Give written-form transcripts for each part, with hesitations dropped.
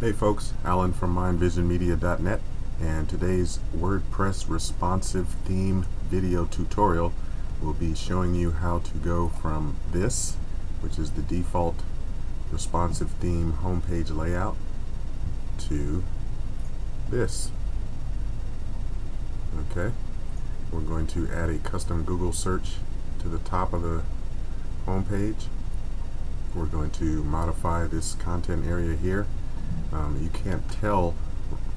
Hey folks, Alan from mindvisionmedia.net, and today's WordPress responsive theme video tutorial will be showing you how to go from this, which is the default responsive theme homepage layout, to this. Okay, we're going to add a custom Google search to the top of the homepage. We're going to modify this content area here. You can't tell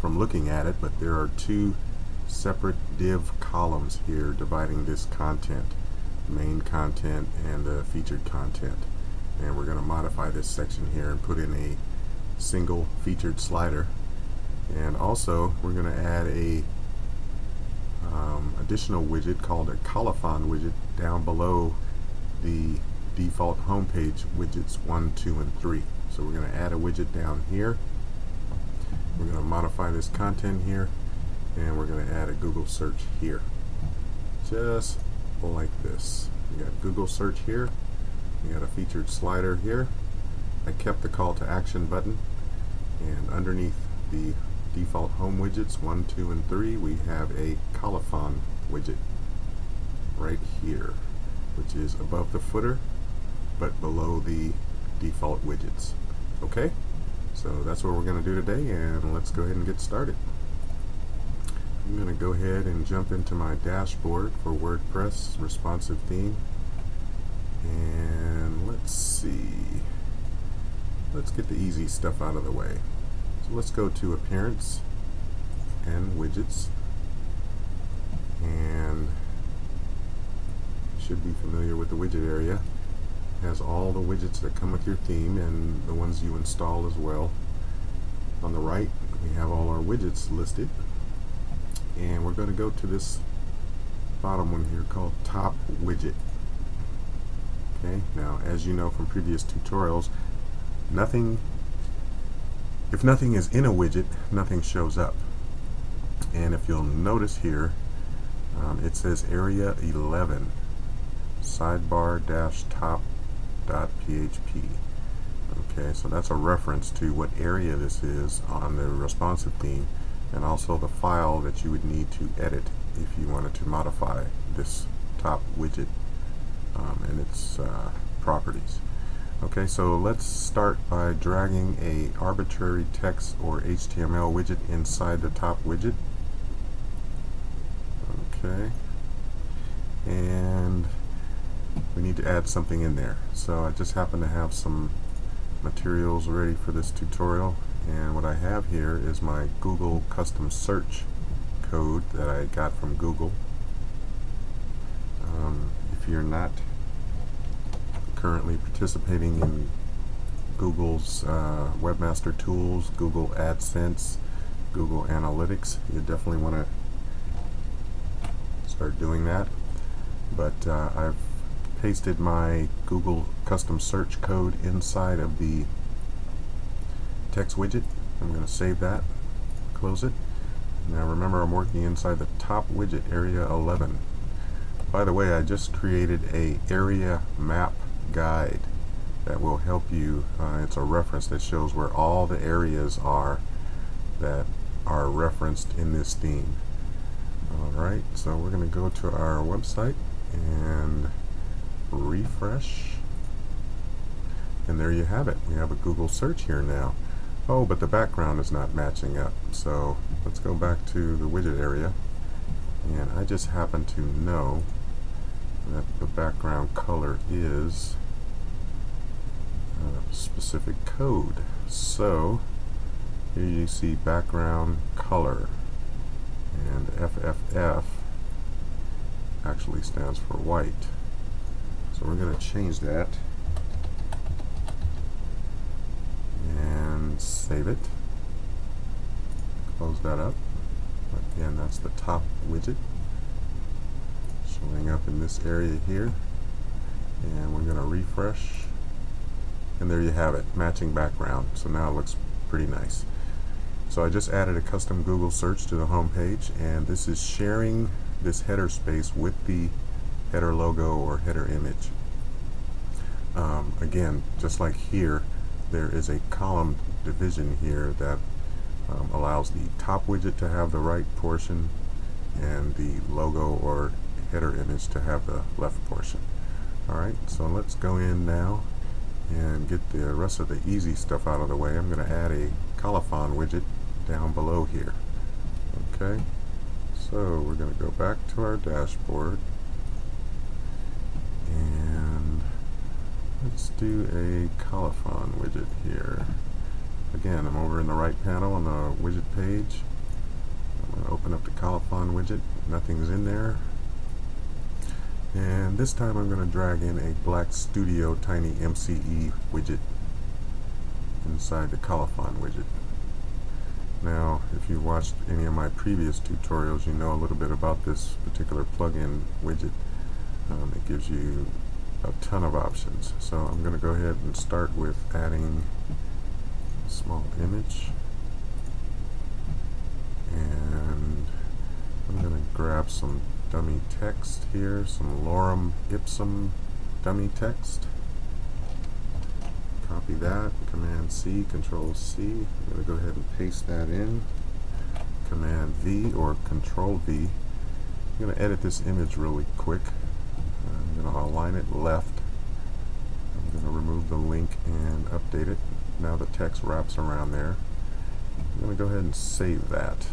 from looking at it, but there are two separate div columns here dividing this content, main content and the featured content. And we're going to modify this section here and put in a single featured slider. And also we're going to add a additional widget called a Colophon widget down below the default homepage widgets 1, 2, and 3. So we're going to add a widget down here. We're going to modify this content here, and we're going to add a Google search here, just like this. We got Google search here, we got a featured slider here. I kept the call to action button, and underneath the default home widgets 1, 2, and 3 we have a Colophon widget right here, which is above the footer but below the default widgets. Okay, so that's what we're going to do today, and let's go ahead and get started. I'm going to go ahead and jump into my dashboard for WordPress responsive theme, and let's see, let's get the easy stuff out of the way. So let's go to Appearance and Widgets, and you should be familiar with the widget area. Has all the widgets that come with your theme and the ones you install as well. On the right we have all our widgets listed, and we're going to go to this bottom one here called Top Widget. Okay, now as you know from previous tutorials, if nothing is in a widget, nothing shows up. And if you'll notice here, it says area 11 sidebar-top.php. Okay, so that's a reference to what area this is on the responsive theme, and also the file that you would need to edit if you wanted to modify this top widget and its properties. Okay, so let's start by dragging a arbitrary text or HTML widget inside the top widget. Okay, and we need to add something in there. So I just happen to have some materials ready for this tutorial, and what I have here is my Google custom search code that I got from Google. If you're not currently participating in Google's Webmaster Tools, Google AdSense, Google Analytics, you definitely want to start doing that. But I've pasted my Google custom search code inside of the text widget. I'm going to save that, close it. Now remember, I'm working inside the top widget, area 11. By the way, I just created a area map guide that will help you. It's a reference that shows where all the areas are that are referenced in this theme. Alright, so we're going to go to our website and refresh, and there you have it. We have a Google search here now. Oh, but the background is not matching up, so let's go back to the widget area, and I just happen to know that the background color is a specific code. So here you see background color, and FFF actually stands for white. So we're going to change that and save it. Close that up. Again, that's the top widget showing up in this area here, and we're going to refresh, and there you have it, matching background. So now it looks pretty nice. So I just added a custom Google search to the home page, and this is sharing this header space with the header logo or header image. Again, just like here, there is a column division here that allows the top widget to have the right portion and the logo or header image to have the left portion. Alright, so let's go in now and get the rest of the easy stuff out of the way. I'm going to add a Colophon widget down below here. Okay, so we're going to go back to our dashboard and let's do a Colophon widget here. Again, I'm over in the right panel on the widget page. I'm going to open up the Colophon widget. Nothing's in there. And this time I'm going to drag in a Black Studio Tiny MCE widget inside the Colophon widget. Now, if you've watched any of my previous tutorials, you know a little bit about this particular plugin widget. It gives you a ton of options. So I'm going to go ahead and start with adding a small image. And I'm going to grab some dummy text here, some lorem ipsum dummy text. Copy that, Command C, Control C. I'm going to go ahead and paste that in. Command V or Control V. I'm going to edit this image really quick. I'm going to align it left. I'm going to remove the link and update it. Now the text wraps around there. I'm going to go ahead and save that.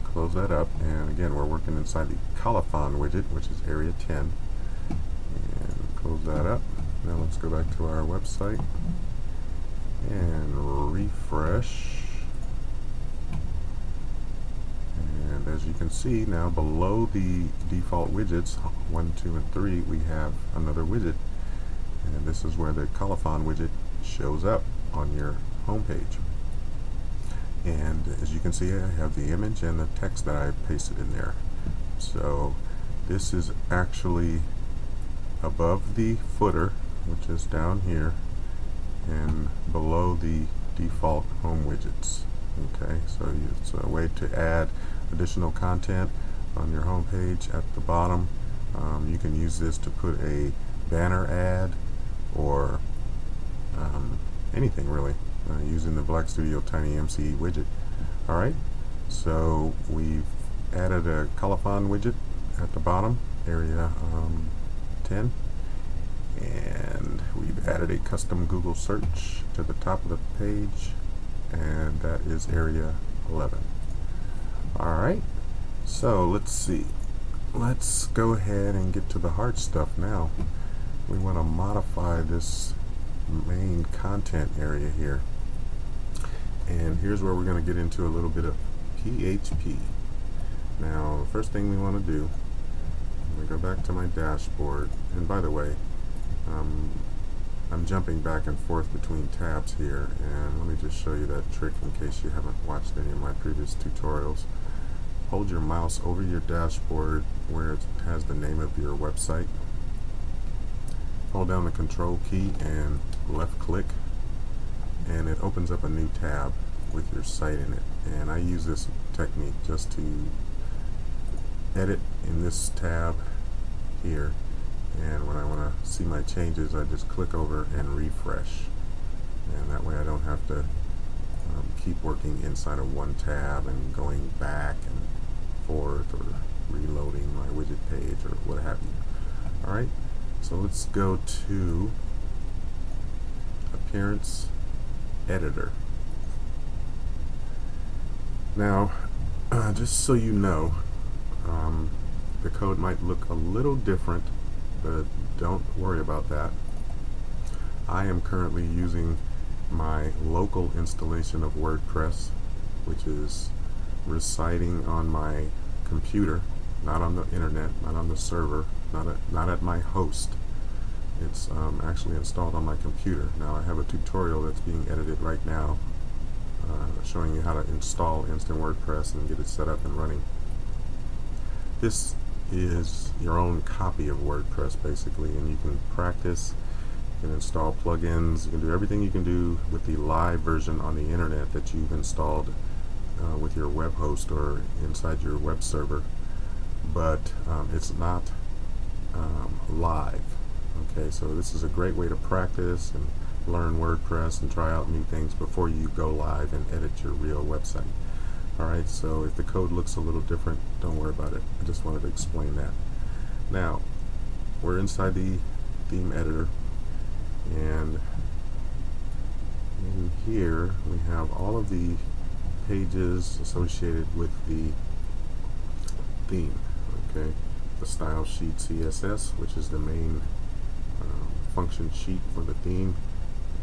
Close that up, and again we're working inside the Colophon widget, which is area 10, and close that up. Now let's go back to our website and refresh, and as you can see now below the default widgets 1, 2, and 3 we have another widget, and this is where the Colophon widget shows up on your home page. And as you can see, I have the image and the text that I pasted in there. So this is actually above the footer, which is down here, and below the default home widgets. Okay, so it's a way to add additional content on your home page at the bottom. You can use this to put a banner ad or anything really. Using the Black Studio Tiny MCE widget. Alright, so we've added a Colophon widget at the bottom, area 10, and we've added a custom Google search to the top of the page, and that is area 11. Alright, so let's see. Let's go ahead and get to the hard stuff now. We want to modify this main content area here. And here's where we're going to get into a little bit of PHP. Now, the first thing we want to do, I'm going to go back to my dashboard. And by the way, I'm jumping back and forth between tabs here. And let me just show you that trick in case you haven't watched any of my previous tutorials. Hold your mouse over your dashboard where it has the name of your website. Hold down the Control key and left click, and it opens up a new tab with your site in it. And I use this technique just to edit in this tab here, and when I want to see my changes I just click over and refresh, and that way I don't have to keep working inside of one tab and going back and forth or reloading my widget page or what have you. Alright, so let's go to Appearance Editor. Now, just so you know, the code might look a little different, but don't worry about that. I am currently using my local installation of WordPress, which is residing on my computer, not on the internet, not on the server, not at my host. It's actually installed on my computer. Now I have a tutorial that's being edited right now showing you how to install Instant WordPress and get it set up and running. This is your own copy of WordPress basically, and you can practice, you can install plugins, you can do everything you can do with the live version on the internet that you've installed with your web host or inside your web server, but it's not live. Okay, so this is a great way to practice and learn WordPress and try out new things before you go live and edit your real website. Alright, so if the code looks a little different, don't worry about it. I just wanted to explain that. Now, we're inside the theme editor, and in here we have all of the pages associated with the theme. Okay, the style sheet CSS, which is the main function sheet for the theme.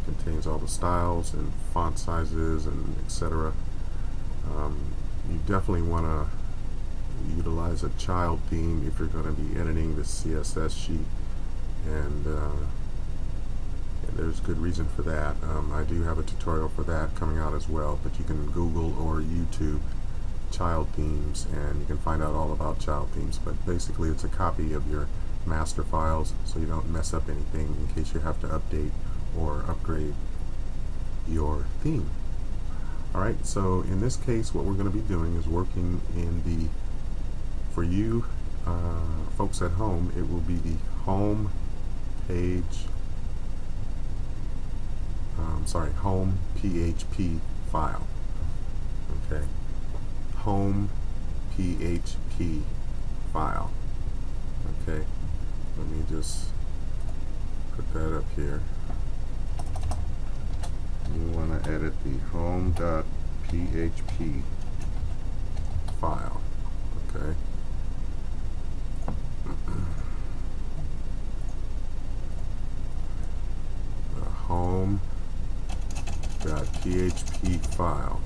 It contains all the styles and font sizes and etc. You definitely want to utilize a child theme if you're going to be editing the CSS sheet, and there's good reason for that. I do have a tutorial for that coming out as well, but you can Google or YouTube child themes and you can find out all about child themes. But basically it's a copy of your master files, so you don't mess up anything in case you have to update or upgrade your theme. Alright, so in this case what we're going to be doing is working in the, for you folks at home, it will be the home page, home PHP file. Okay, home PHP file. Okay, let me just put that up here. You want to edit the home.php file. Okay. The home.php file.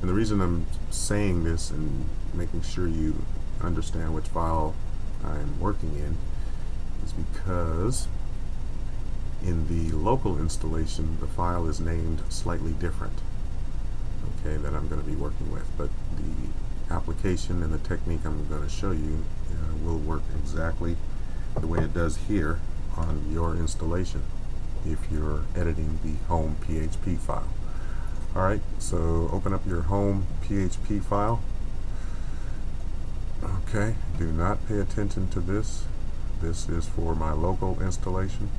And the reason I'm saying this and making sure you understand which file I'm working in is because in the local installation the file is named slightly different, okay, that I'm going to be working with, but the application and the technique I'm going to show you will work exactly the way it does here on your installation if you're editing the home PHP file. Alright, so open up your home PHP file. Okay, do not pay attention to this. This is for my local installation.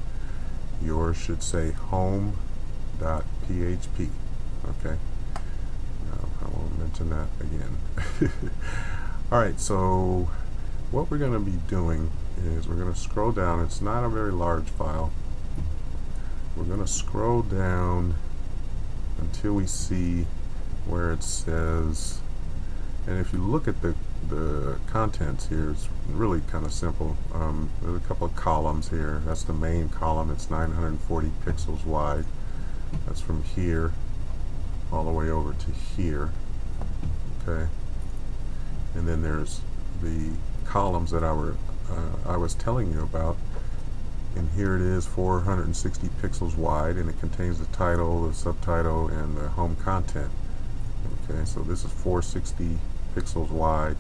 Yours should say home.php. Okay, no, I won't mention that again. Alright, so what we're going to be doing is we're going to scroll down. It's not a very large file. We're going to scroll down until we see where it says, and if you look at the contents here, it's really kind of simple. There's a couple of columns here. That's the main column. It's 940 pixels wide. That's from here all the way over to here. Okay, and then there's the columns that I was telling you about, and here it is, 460 pixels wide, and it contains the title, the subtitle, and the home content. Okay, so this is 460 pixels wide,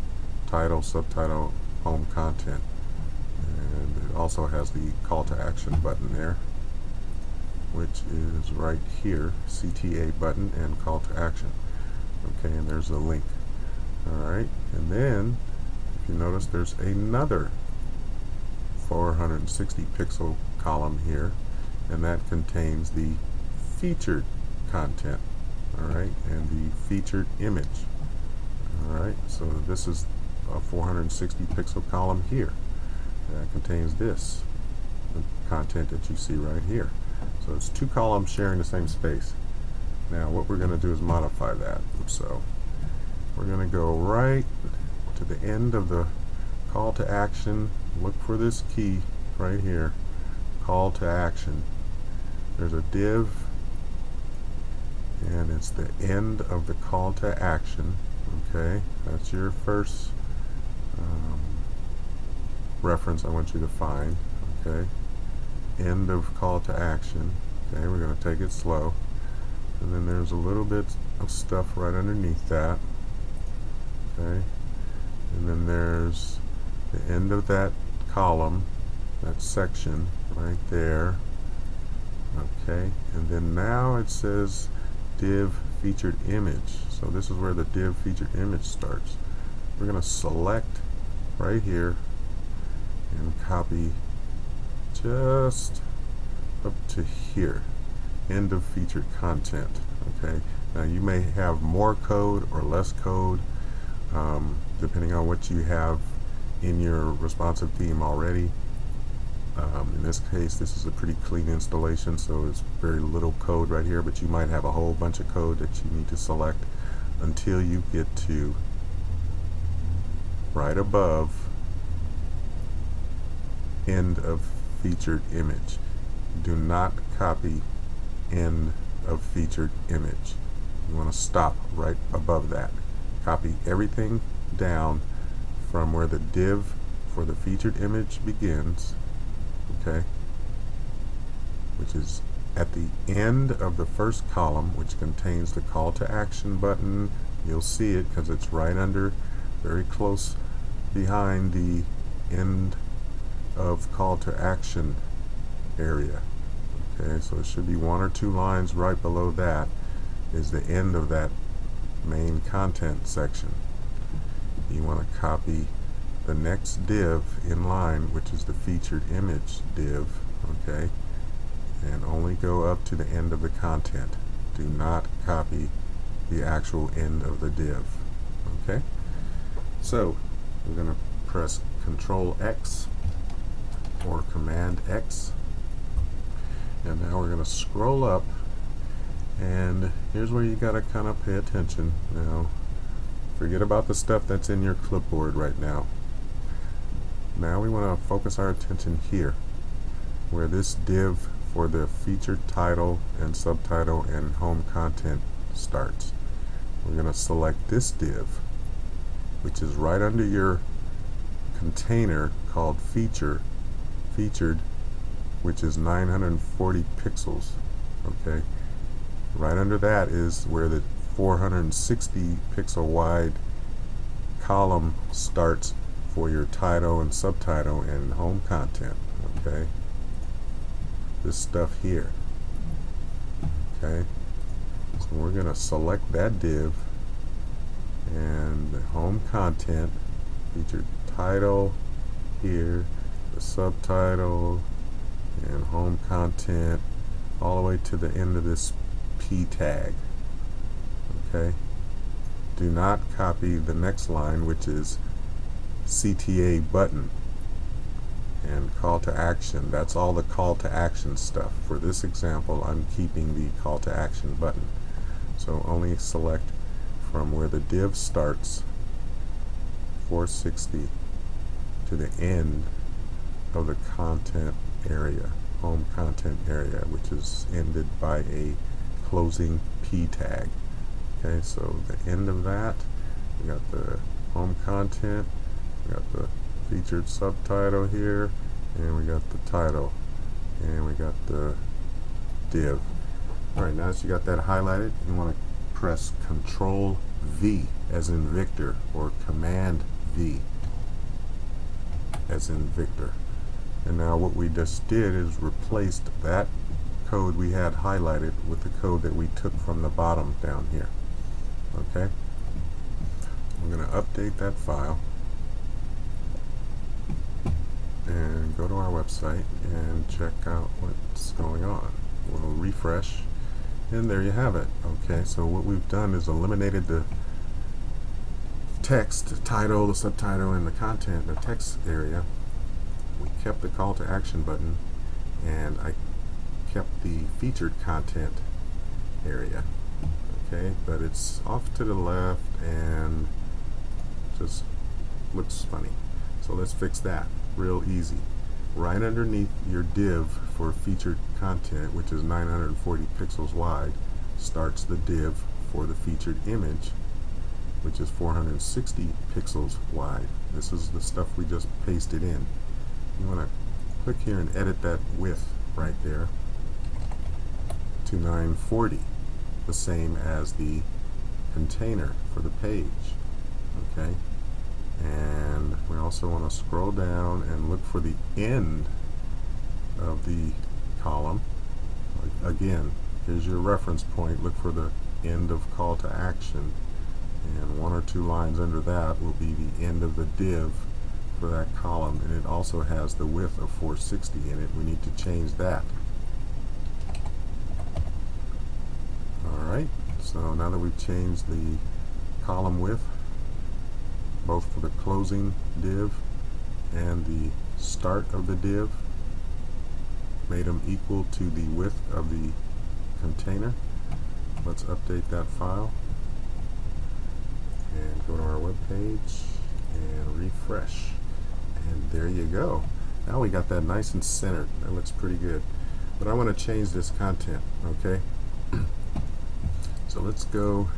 title, subtitle, home content, and it also has the call to action button there, which is right here, CTA button and call to action. Okay, and there's a link. Alright, and then if you notice there's another 460 pixel column here, and that contains the featured content. Alright, and the featured image. Alright, so this is a 460 pixel column here that contains this, the content that you see right here. So it's two columns sharing the same space. Now what we're going to do is modify that. So we're going to go right to the end of the call to action. Look for this key right here, call to action. There's a div, and it's the end of the call to action. Okay, that's your first reference I want you to find. Okay, end of call to action. Okay, we're going to take it slow, and then there's a little bit of stuff right underneath that. Okay, and then there's the end of that column, that section right there. Okay, and then now it says div featured image. So this is where the div featured image starts. We're going to select right here and copy just up to here. end of featured content. Okay, now you may have more code or less code depending on what you have in your responsive theme already. In this case, this is a pretty clean installation, so it's very little code right here, but you might have a whole bunch of code that you need to select until you get to right above end of featured image. Do not copy end of featured image. You want to stop right above that. Copy everything down from where the div for the featured image begins, okay, which is at the end of the first column, which contains the call to action button. You'll see it because it's right under, very close behind the end of call to action area. Okay, so it should be 1 or 2 lines right below that is the end of that main content section. You want to copy the next div in line, which is the featured image div, okay, and only go up to the end of the content. Do not copy the actual end of the div. Okay, so we're going to press Control X or Command X, and now we're going to scroll up, and here's where you got to kind of pay attention. Now forget about the stuff that's in your clipboard right now. Now we want to focus our attention here where this div for the featured title and subtitle and home content starts. We're going to select this div, which is right under your container called featured, which is 940 pixels. Okay, right under that is where the 460 pixel wide column starts for your title and subtitle and home content. Okay, this stuff here. Okay, so we're going to select that div, and the home content, featured title here, the subtitle and home content, all the way to the end of this P tag. Okay, do not copy the next line, which is CTA button and call to action. That's all the call to action stuff. For this example, I'm keeping the call to action button. So only select from where the div starts, 460, to the end of the content area, home content area, which is ended by a closing P tag. Okay, so the end of that, we got the home content, we got the featured subtitle here, and we got the title, and we got the div. Alright, now that you got that highlighted, you want to press Control V as in Victor, or Command V as in Victor. And now what we just did is replaced that code we had highlighted with the code that we took from the bottom down here. Okay, we're going to update that file and go to our website and check out what's going on. We'll refresh, and there you have it. Okay, so what we've done is eliminated the text, the title, the subtitle, and the content, the text area. We kept the call to action button, and I kept the featured content area. Okay, but it's off to the left and just looks funny. So let's fix that real easy. Right underneath your div for featured content, which is 940 pixels wide, starts the div for the featured image, which is 460 pixels wide. This is the stuff we just pasted in. You want to click here and edit that width right there to 940, the same as the container for the page. Okay, and we also want to scroll down and look for the end of the column. Again, here's your reference point. Look for the end of call to action, and 1 or 2 lines under that will be the end of the div for that column, and it also has the width of 460 in it. We need to change that. Alright, so now that we've changed the column width, both for the closing div and the start of the div, made them equal to the width of the container. Let's update that file and go to our web page and refresh, and there you go. Now we got that nice and centered. That looks pretty good. But I want to change this content, okay? So let's go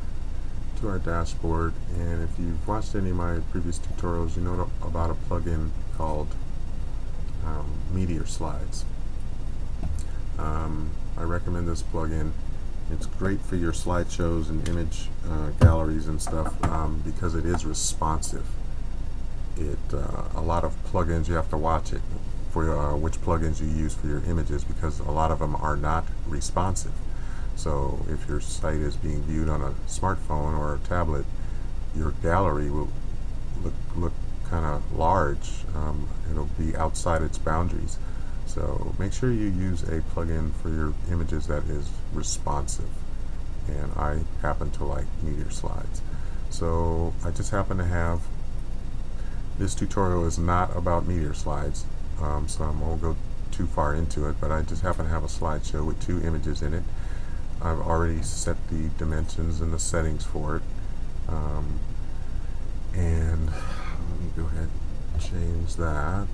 to our dashboard, and if you've watched any of my previous tutorials, you know about a plugin called Meteor Slides. I recommend this plugin. It's great for your slideshows and image galleries and stuff because it is responsive. A lot of plugins, you have to watch it for which plugins you use for your images, because a lot of them are not responsive. So if your site is being viewed on a smartphone or a tablet, your gallery will look kind of large. It'll be outside its boundaries. So make sure you use a plugin for your images that is responsive. And I happen to like Meteor Slides. So I just happen to have, this tutorial is not about Meteor Slides, so I won't go too far into it, but I just happen to have a slideshow with 2 images in it. I've already set the dimensions and the settings for it. And let me go ahead and change that.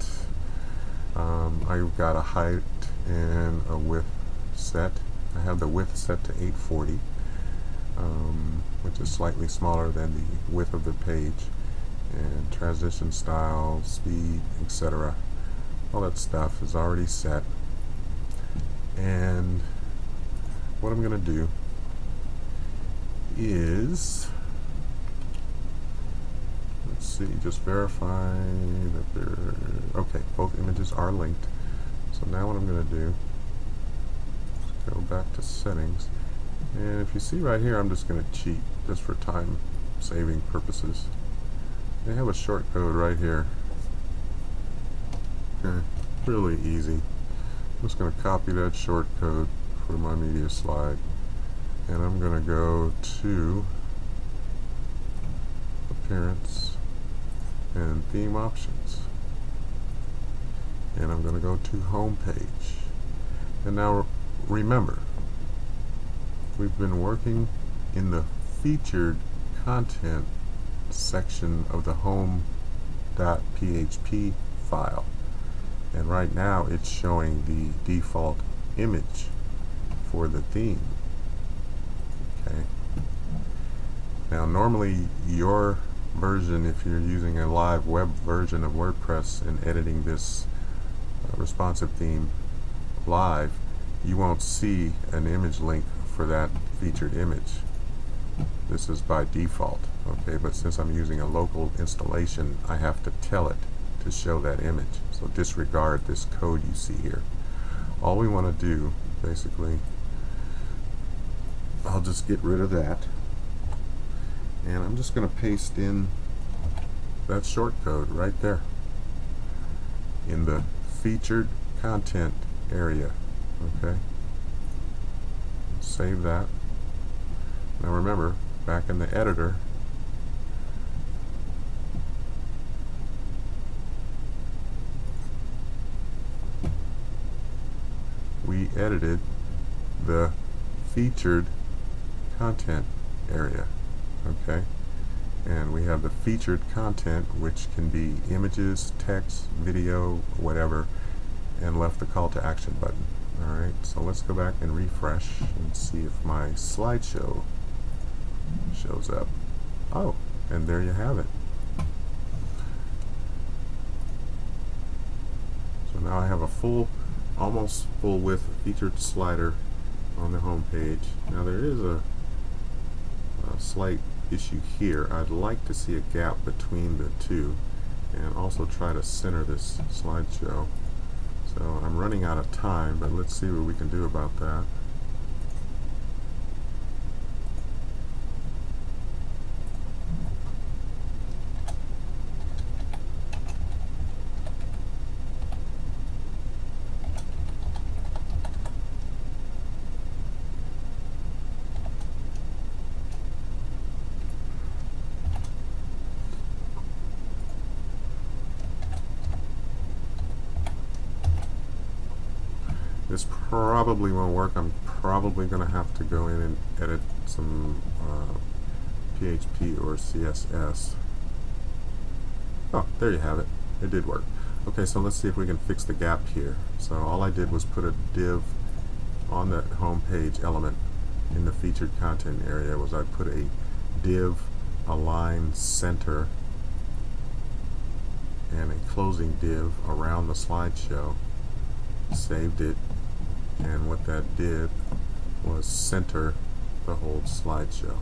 I've got a height and a width set. I have the width set to 840, which is slightly smaller than the width of the page. And transition style, speed, etc. All that stuff is already set. And what I'm going to do is, let's see, just verify that they're okay. Both images are linked. So now what I'm going to do is go back to settings, and if you see right here, I'm just going to cheat just for time saving purposes. They have a short code right here. Okay, really easy. I'm just going to copy that short code for my media slide, and I'm going to go to Appearance and Theme Options, and I'm going to go to Home page. And now remember, we've been working in the featured content section of the home.php file, and right now it's showing the default image for the theme. Okay. Now normally your version, if you're using a live web version of WordPress and editing this responsive theme live, you won't see an image link for that featured image. This is by default, okay, but since I'm using a local installation, I have to tell it to show that image. So disregard this code you see here. All we want to do, basically, I'll just get rid of that, and I'm just going to paste in that short code right there in the featured content area. Okay, save that. Now remember, back in the editor, we edited the featured content area. Okay, and we have the featured content, which can be images, text, video, whatever, and left the call to action button. Alright, so let's go back and refresh and see if my slideshow shows up. Oh, and there you have it. So now I have a full, almost full width featured slider on the home page. Now there is a slight issue here. I'd like to see a gap between the two, and also try to center this slideshow. So I'm running out of time, but let's see what we can do about that. this probably won't work. I'm probably going to have to go in and edit some PHP or CSS. Oh, there you have it. It did work. Okay, so let's see if we can fix the gap here. So all I did was put a div on the home page element in the featured content area. Was I put a div align center and a closing div around the slideshow, saved it, and what that did was center the whole slideshow.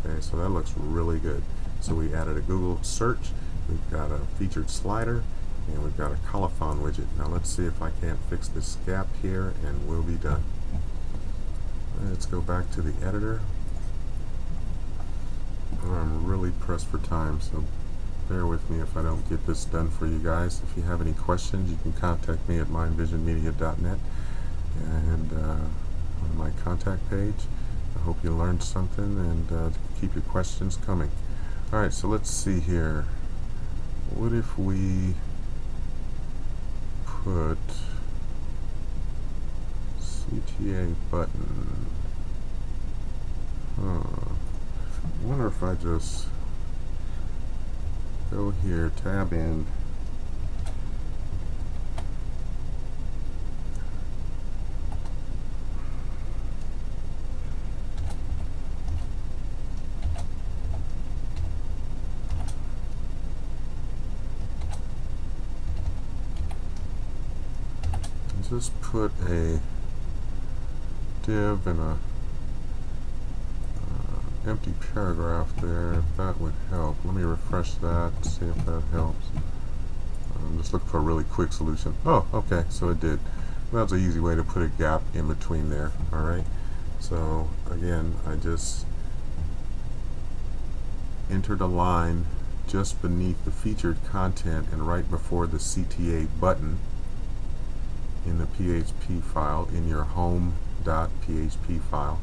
Okay, so that looks really good. So we added a Google search, we've got a featured slider, and we've got a Colophon widget. Now let's see if I can't fix this gap here, and we'll be done. Let's go back to the editor. I'm really pressed for time, so bear with me if I don't get this done for you guys. If you have any questions, you can contact me at mindvisionmedia.net and on my contact page. I hope you learned something, and keep your questions coming. Alright, so let's see here. What if we put CTA button? I wonder if I just go here, tab in, and just put a div and a empty paragraph there, if that would help. Let me refresh that, see if that helps. I'm just looking for a really quick solution. Oh, okay, so it did. That's an easy way to put a gap in between there. Alright, so again, I just entered a line just beneath the featured content and right before the CTA button in the PHP file, in your home.php file.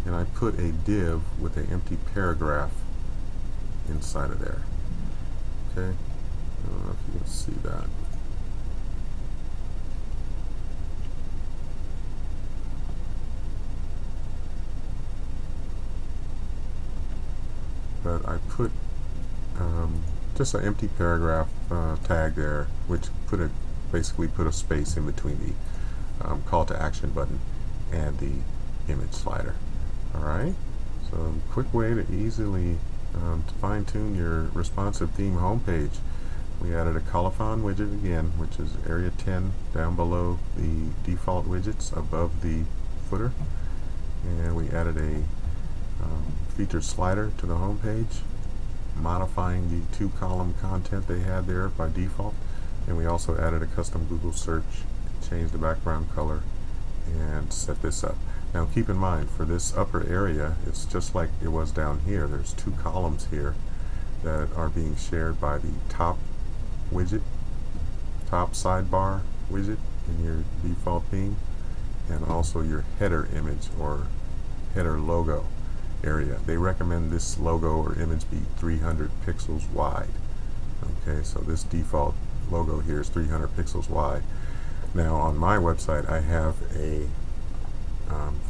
And I put a div with an empty paragraph inside of there. Okay, I don't know if you can see that. But I put just an empty paragraph tag there, which basically put a space in between the call to action button and the image slider. Alright, so quick way to easily fine-tune your responsive theme homepage. We added a Colophon widget again, which is area 10 down below the default widgets above the footer, and we added a featured slider to the homepage, modifying the 2-column content they had there by default, and we also added a custom Google search, changed the background color, and set this up. Now keep in mind, for this upper area, it's just like it was down here. There's 2 columns here that are being shared by the top widget, top sidebar widget in your default theme, and also your header image or header logo area. They recommend this logo or image be 300 pixels wide. Okay, so this default logo here is 300 pixels wide. Now on my website I have a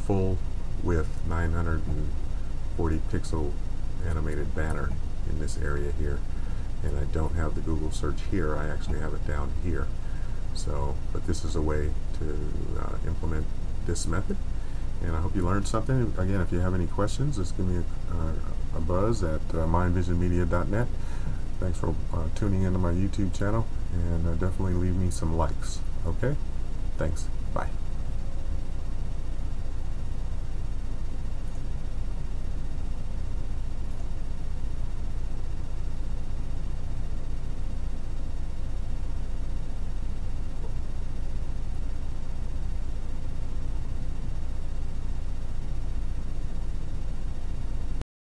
full width 940 pixel animated banner in this area here, and I don't have the Google search here. I actually have it down here. So, but this is a way to implement this method, and I hope you learned something. Again, if you have any questions, just give me a buzz at mindvisionmedia.net. Thanks for tuning into my YouTube channel, and definitely leave me some likes. Okay? Thanks. Bye.